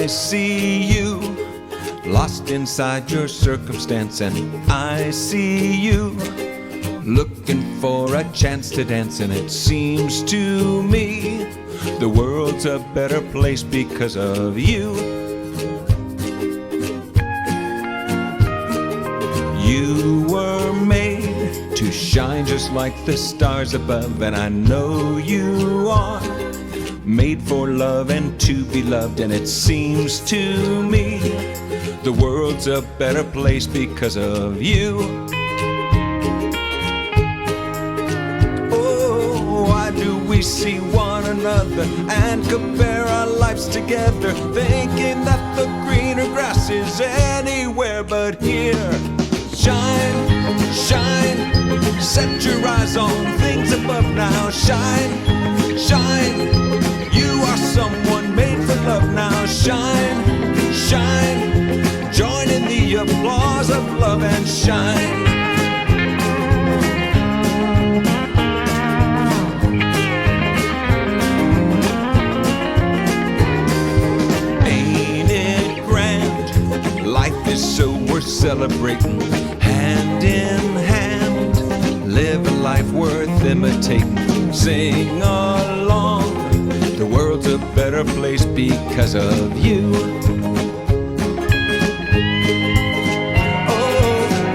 I see you lost inside your circumstance, and I see you looking for a chance to dance, and it seems to me the world's a better place because of you. You were made to shine just like the stars above, and I know you are made for love and to be loved, and it seems to me the world's a better place because of you. Oh, why do we see one another and compare our lives together, thinking that the greener grass is anywhere but here? Shine, shine, set your eyes on things above now. Shine, shine, you are someone made for love now. Shine, shine, join in the applause of love and shine. Ain't it grand? Life is so worth celebrating. Hand in hand, live a life worth imitating. Sing along, the world's a better place because of you.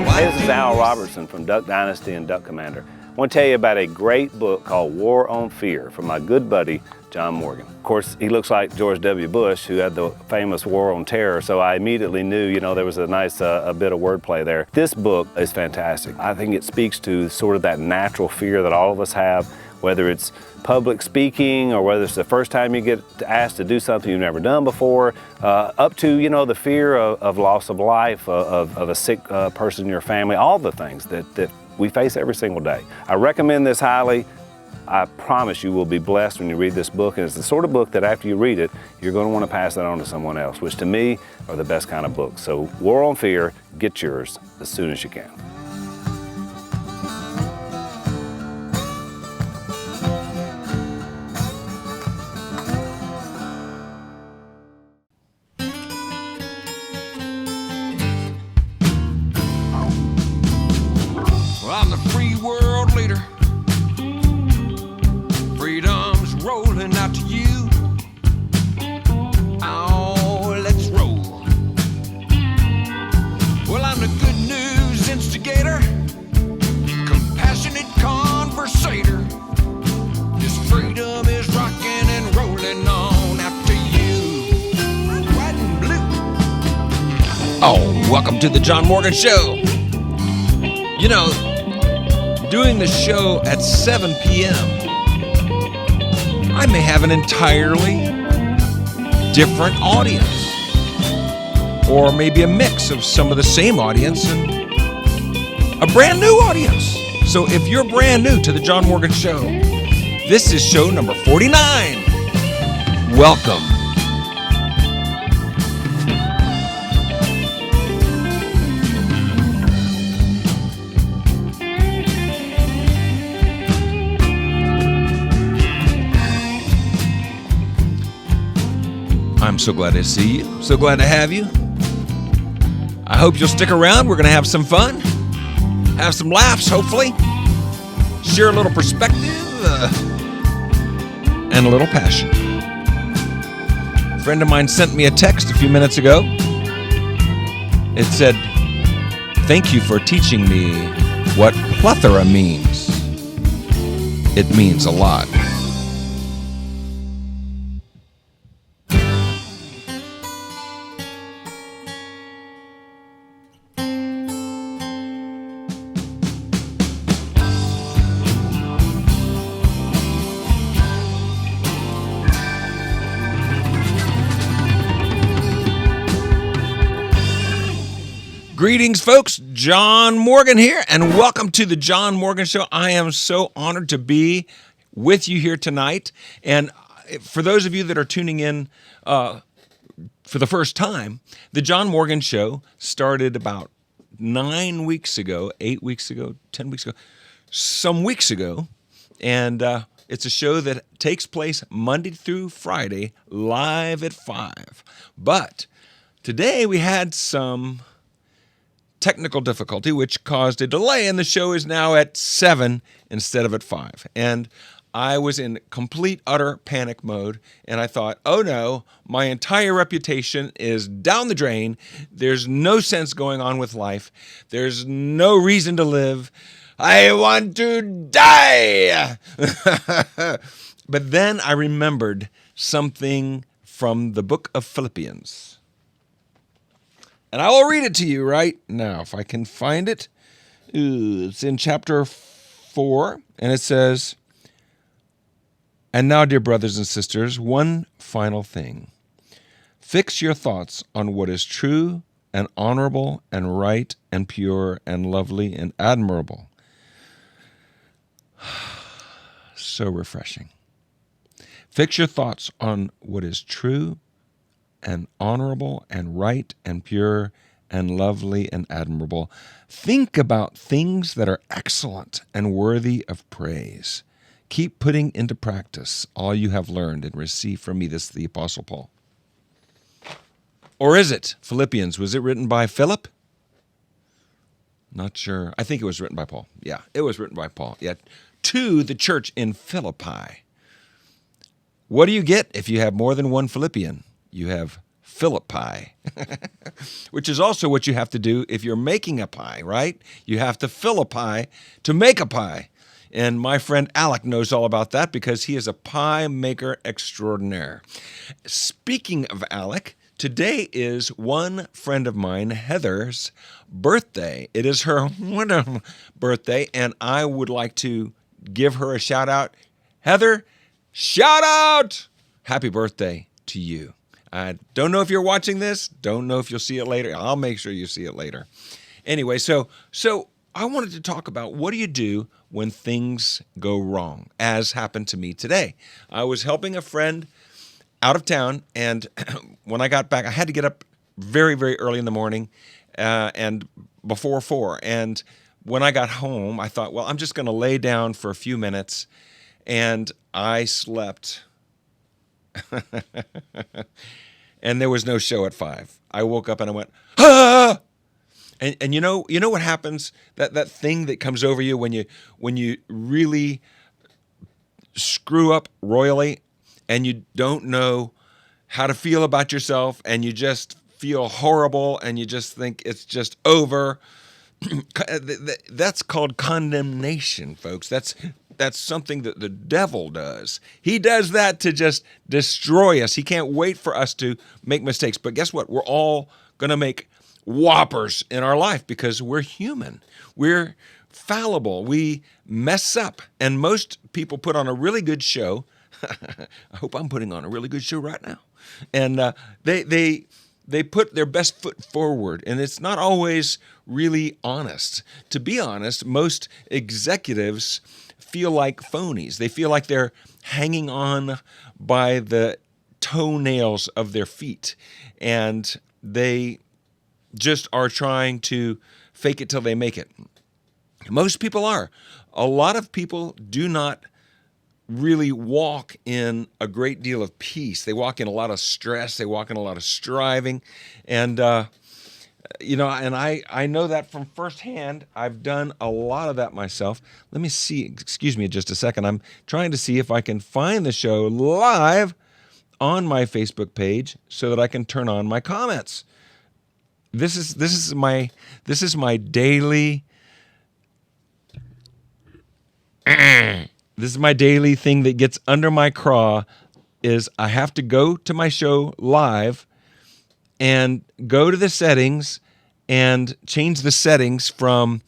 Hey, this is Al Robertson from Duck Dynasty and Duck Commander. I want to tell you about a great book called War on Fear from my good buddy, John Morgan. Of course, he looks like George W. Bush, who had the famous War on Terror, so I immediately knew, there was a nice a bit of wordplay there. This book is fantastic. I think it speaks to sort of that natural fear that all of us have, whether it's public speaking or whether it's the first time you get asked to do something you've never done before, up to, the fear of loss of life, of a sick person in your family, all the things that we face every single day. I recommend this highly. I promise you will be blessed when you read this book, and it's the sort of book that after you read it, you're going to want to pass it on to someone else, which to me are the best kind of books. So War on Fear, get yours as soon as you can. Well, I'm the free world leader. Freedom's rolling out to you. Oh, let's roll. Well, I'm the good news instigator, compassionate conversator. This freedom is rocking and rolling on after you. White and blue. Oh, welcome to the John Morgan Show. Doing the show at 7 p.m., I may have an entirely different audience, or maybe a mix of some of the same audience and a brand new audience. So if you're brand new to the John Morgan Show, this is show number 49. Welcome. I'm so glad to see you. So glad to have you. I hope you'll stick around. We're going to have some fun. Have some laughs, hopefully. Share a little perspective and a little passion. A friend of mine sent me a text a few minutes ago. It said, "Thank you for teaching me what plethora means. It means a lot." Greetings, folks. John Morgan here, and welcome to the John Morgan Show. I am so honored to be with you here tonight. And for those of you that are tuning in for the first time, the John Morgan Show started about 9 weeks ago, 8 weeks ago, 10 weeks ago, some weeks ago. And It's a show that takes place Monday through Friday, live at 5. But today we had some technical difficulty, which caused a delay, and the show is now at 7 instead of at 5. And I was in complete, utter panic mode, and I thought, oh no, my entire reputation is down the drain. There's no sense going on with life. There's no reason to live. I want to die. But then I remembered something from the book of Philippians. And I will read it to you right now, if I can find it. It's in chapter 4, and it says, "And now, dear brothers and sisters, one final thing. Fix your thoughts on what is true and honorable and right and pure and lovely and admirable." So refreshing. Fix your thoughts on what is true and honorable and right and pure and lovely and admirable. Think about things that are excellent and worthy of praise. Keep putting into practice all you have learned and received from me. This is the Apostle Paul. Or is it Philippians? Was it written by Philip? Not sure. I think it was written by Paul. Yeah, it was written by Paul. Yeah, to the church in Philippi. What do you get if you have more than one Philippian? You have Philippi, which is also what you have to do if you're making a pie, right? You have to fill a pie to make a pie. And my friend Alec knows all about that because he is a pie maker extraordinaire. Speaking of Alec, today is one friend of mine, Heather's birthday. It is her birthday, and I would like to give her a shout out. Heather, shout out! Happy birthday to you. I don't know if you're watching this. Don't know if you'll see it later. I'll make sure you see it later. Anyway, so I wanted to talk about what do you do when things go wrong, as happened to me today. I was helping a friend out of town, and when I got back, I had to get up very, very early in the morning and before 4. And when I got home, I thought, well, I'm just going to lay down for a few minutes, and I slept. And there was no show at 5. I woke up and I went, ah! And you know what happens? That thing that comes over you when you really screw up royally and you don't know how to feel about yourself and you just feel horrible and you just think it's just over. That's called condemnation, folks. That's something that the devil does. He does that to just destroy us. He can't wait for us to make mistakes. But guess what? We're all going to make whoppers in our life because we're human. We're fallible. We mess up. And most people put on a really good show. I hope I'm putting on a really good show right now. And they put their best foot forward, and it's not always really honest. To be honest, most executives feel like phonies. They feel like they're hanging on by the toenails of their feet, and they just are trying to fake it till they make it. Most people are. A lot of people do not really walk in a great deal of peace. They walk in a lot of stress. They walk in a lot of striving. And, and I know that from firsthand. I've done a lot of that myself. Let me see. Excuse me just a second. I'm trying to see if I can find the show live on my Facebook page so that I can turn on my comments. This is my daily This is my daily thing that gets under my craw is I have to go to my show live and go to the settings and change the settings from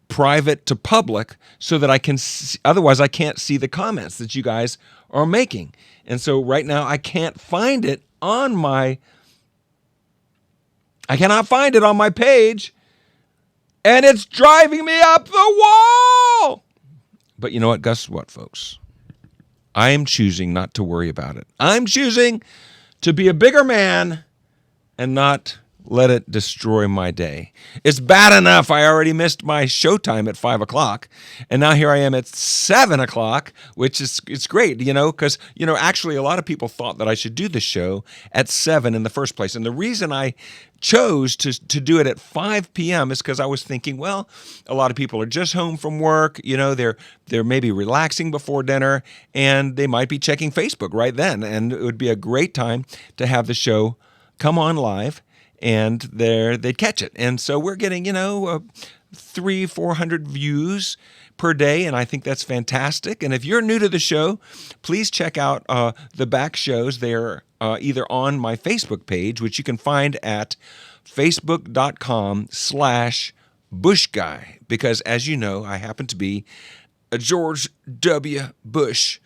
private to public so that I can see, otherwise I can't see the comments that you guys are making. And so right now I cannot find it on my page, and it's driving me up the wall. But you know what? Guess what, folks? I am choosing not to worry about it. I'm choosing to be a bigger man and not let it destroy my day. It's bad enough I already missed my showtime at 5 o'clock, and now here I am at 7 o'clock, which is it's great, because actually a lot of people thought that I should do the show at 7 in the first place, and the reason I chose to do it at 5 p.m. is because I was thinking, well, a lot of people are just home from work, they're maybe relaxing before dinner, and they might be checking Facebook right then, and it would be a great time to have the show come on live, and they'd catch it. And so we're getting, 300-400 views per day, and I think that's fantastic. And if you're new to the show, please check out the back shows. They're either on my Facebook page, which you can find at facebook.com/bushguy, because as you know, I happen to be a George W. Bush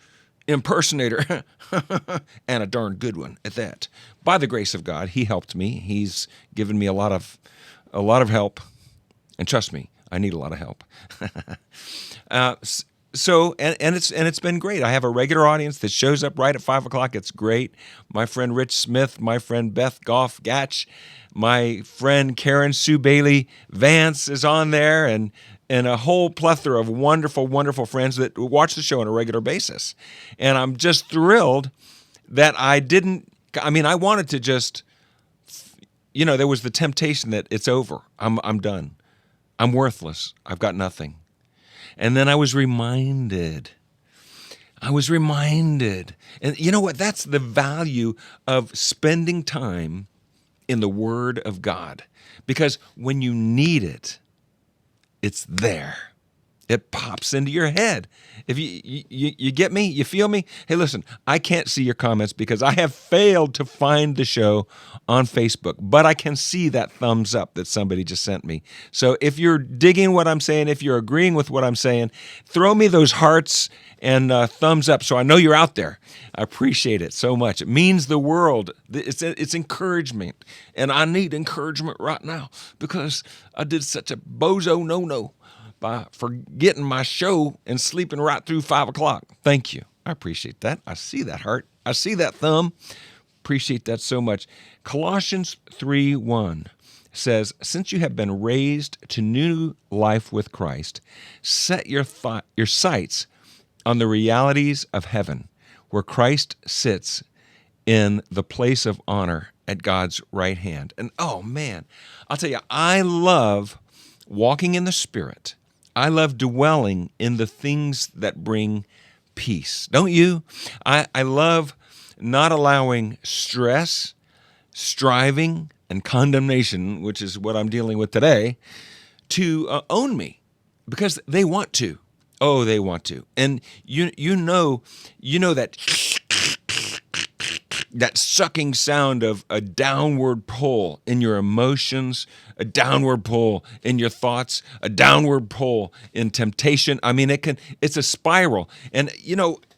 impersonator, and a darn good one at that. By the grace of God, he helped me. He's given me a lot of help, and trust me, I need a lot of help. So it's been great. I have a regular audience that shows up right at 5 o'clock. It's great. My friend Rich Smith, my friend Beth Goff Gatch, my friend Karen Sue Bailey Vance is on there, and a whole plethora of wonderful, wonderful friends that watch the show on a regular basis. And I'm just thrilled that I wanted to just, there was the temptation that it's over. I'm done. I'm worthless. I've got nothing. And then I was reminded. And you know what? That's the value of spending time in the Word of God. Because when you need it, it's there. It pops into your head. If you get me, you feel me? Hey, listen, I can't see your comments because I have failed to find the show on Facebook, but I can see that thumbs up that somebody just sent me. So if you're digging what I'm saying, if you're agreeing with what I'm saying, throw me those hearts and thumbs up so I know you're out there. I appreciate it so much. It means the world. It's encouragement, and I need encouragement right now because I did such a bozo no-no by forgetting my show and sleeping right through 5 o'clock. Thank you. I appreciate that. I see that heart. I see that thumb. Appreciate that so much. Colossians 3:1 says, since you have been raised to new life with Christ, set your sights on the realities of heaven, where Christ sits in the place of honor at God's right hand. And oh man, I'll tell you, I love walking in the Spirit. I love dwelling in the things that bring peace. Don't you? I love not allowing stress, striving, and condemnation, which is what I'm dealing with today, to own me, because they want to. Oh, they want to. And you know that sucking sound of a downward pull in your emotions, a downward pull in your thoughts, a downward pull in temptation. I mean, it's a spiral. And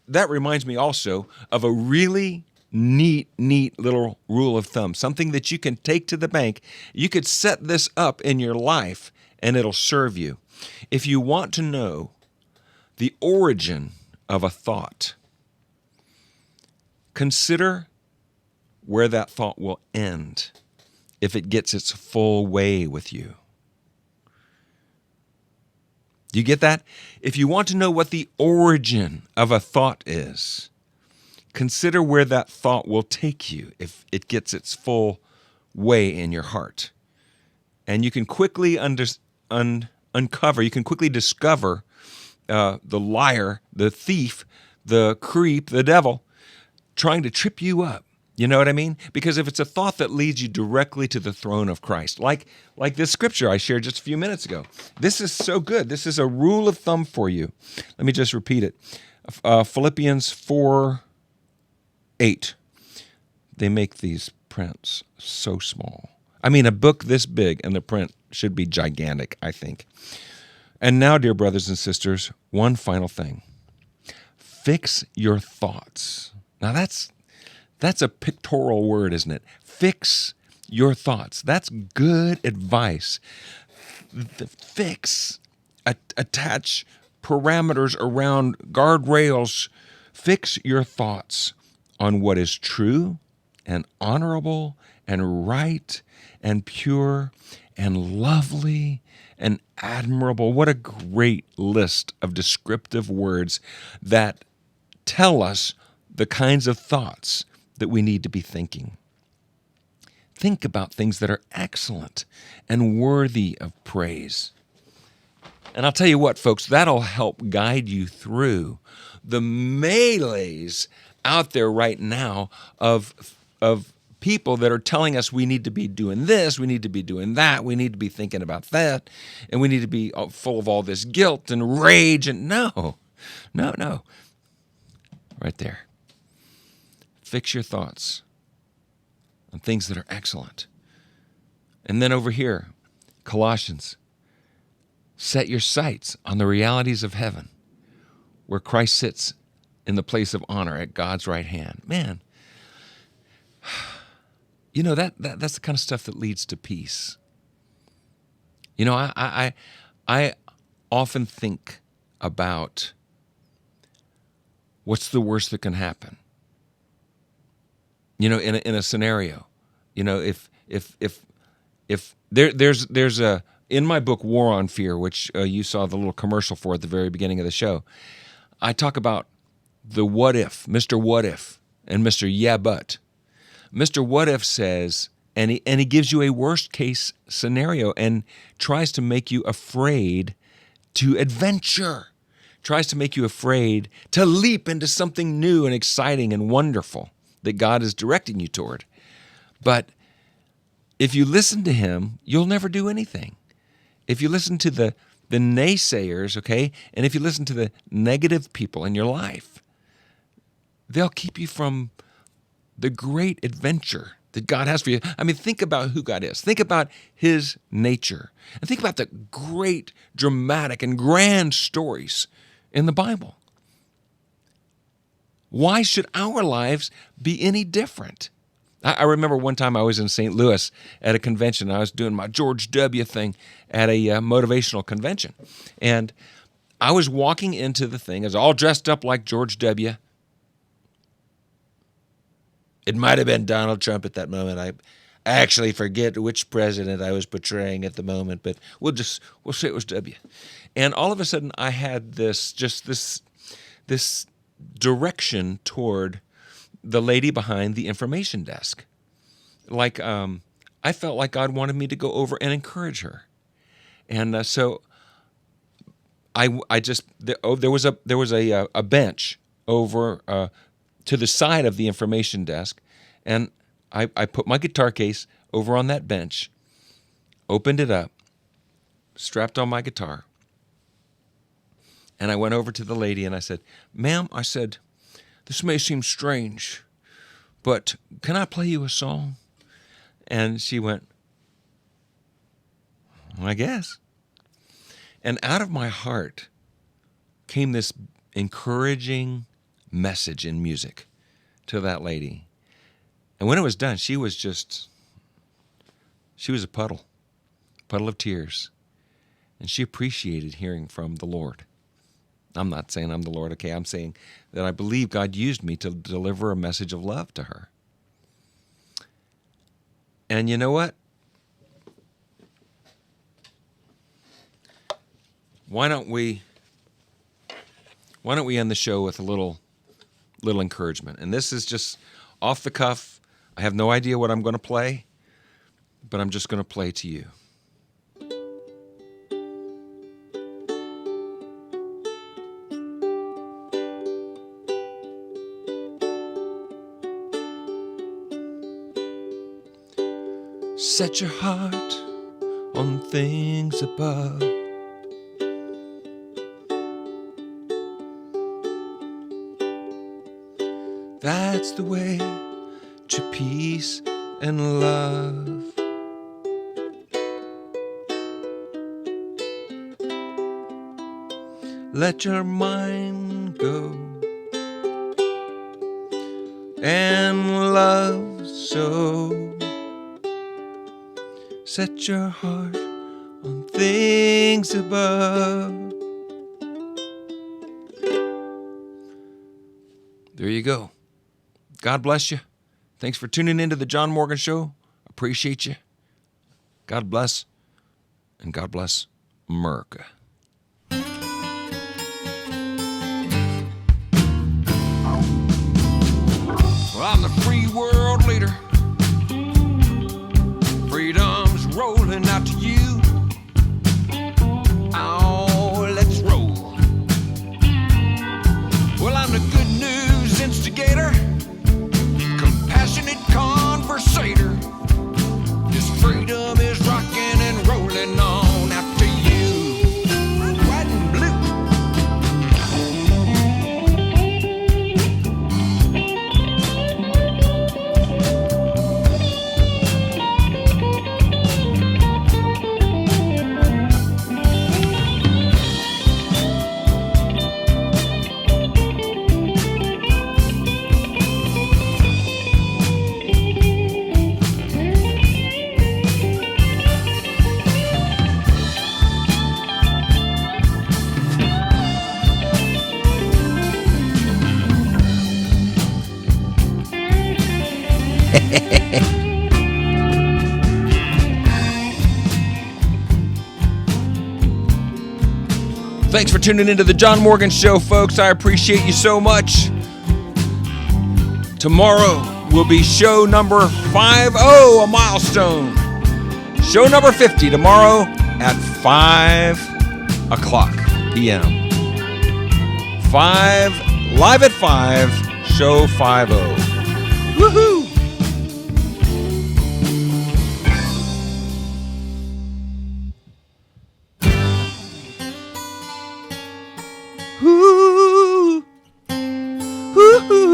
that reminds me also of a really neat little rule of thumb, something that you can take to the bank. You could set this up in your life and it'll serve you. If you want to know the origin of a thought, consider where that thought will end if it gets its full way with you. Do you get that? If you want to know what the origin of a thought is, consider where that thought will take you if it gets its full way in your heart. And you can quickly uncover, you can quickly discover the liar, the thief, the creep, the devil, trying to trip you up. You know what I mean? Because if it's a thought that leads you directly to the throne of Christ, like this scripture I shared just a few minutes ago, this is so good. This is a rule of thumb for you. Let me just repeat it. Philippians 4:8. They make these prints so small. I mean, a book this big and the print should be gigantic, I think. And now, dear brothers and sisters, one final thing. Fix your thoughts. Now that's a pictorial word, isn't it? Fix your thoughts. That's good advice. Fix, attach parameters around guardrails. Fix your thoughts on what is true and honorable and right and pure and lovely and admirable. What a great list of descriptive words that tell us the kinds of thoughts that we need to be thinking. Think about things that are excellent and worthy of praise. And I'll tell you what, folks, that'll help guide you through the melees out there right now of people that are telling us we need to be doing this, we need to be doing that, we need to be thinking about that, and we need to be full of all this guilt and rage. And no. Right there. Fix your thoughts on things that are excellent. And then over here, Colossians, set your sights on the realities of heaven, where Christ sits in the place of honor at God's right hand. Man, you know, that's the kind of stuff that leads to peace. You know, I often think about what's the worst that can happen. You know, in a scenario, you know, if there's a, in my book War on Fear, which you saw the little commercial for at the very beginning of the show, I talk about the what if, Mr. What If, and Mr. Yeah But. Mr. What If says, and he gives you a worst case scenario and tries to make you afraid to adventure, tries to make you afraid to leap into something new and exciting and wonderful that God is directing you toward. But if you listen to him, you'll never do anything. If you listen to the naysayers, okay, and if you listen to the negative people in your life, they'll keep you from the great adventure that God has for you. I mean, think about who God is. Think about his nature. And think about the great, dramatic, and grand stories in the Bible. Why should our lives be any different? I remember one time I was in St. Louis at a convention. I was doing my George W. thing at a motivational convention. And I was walking into the thing. I was all dressed up like George W. It might have been Donald Trump at that moment. I actually forget which president I was portraying at the moment, but we'll say it was W. And all of a sudden I had this direction toward the lady behind the information desk. Like, I felt like God wanted me to go over and encourage her. And so I just, there was a bench over to the side of the information desk, and I put my guitar case over on that bench, opened it up, strapped on my guitar, and I went over to the lady and I said, "Ma'am," I said, "this may seem strange, but can I play you a song?" And she went, "I guess." And out of my heart came this encouraging message in music to that lady. And when it was done, she was a puddle of tears. And she appreciated hearing from the Lord. I'm not saying I'm the Lord, okay? I'm saying that I believe God used me to deliver a message of love to her. And you know what? Why don't we end the show with a little encouragement? And this is just off the cuff. I have no idea what I'm going to play, but I'm just going to play to you. Set your heart on things above. That's the way to peace and love. Let your mind go and love so. Set your heart on things above. There you go. God bless you. Thanks for tuning into the John Morgan Show. Appreciate you. God bless, and God bless America. Well, I'm the free world leader. Freedom's rolling out to you. Oh, let's roll. Well, I'm the good news instigator, compassionate conversator. This freedom is rocking and rolling on out to you. White and blue. Thanks for tuning into the John Morgan Show, folks. I appreciate you so much. Tomorrow will be show number 50, a milestone. Show number 50 tomorrow at 5 o'clock p.m. Live at 5, show 50. Woohoo! Ooh, ooh, ooh.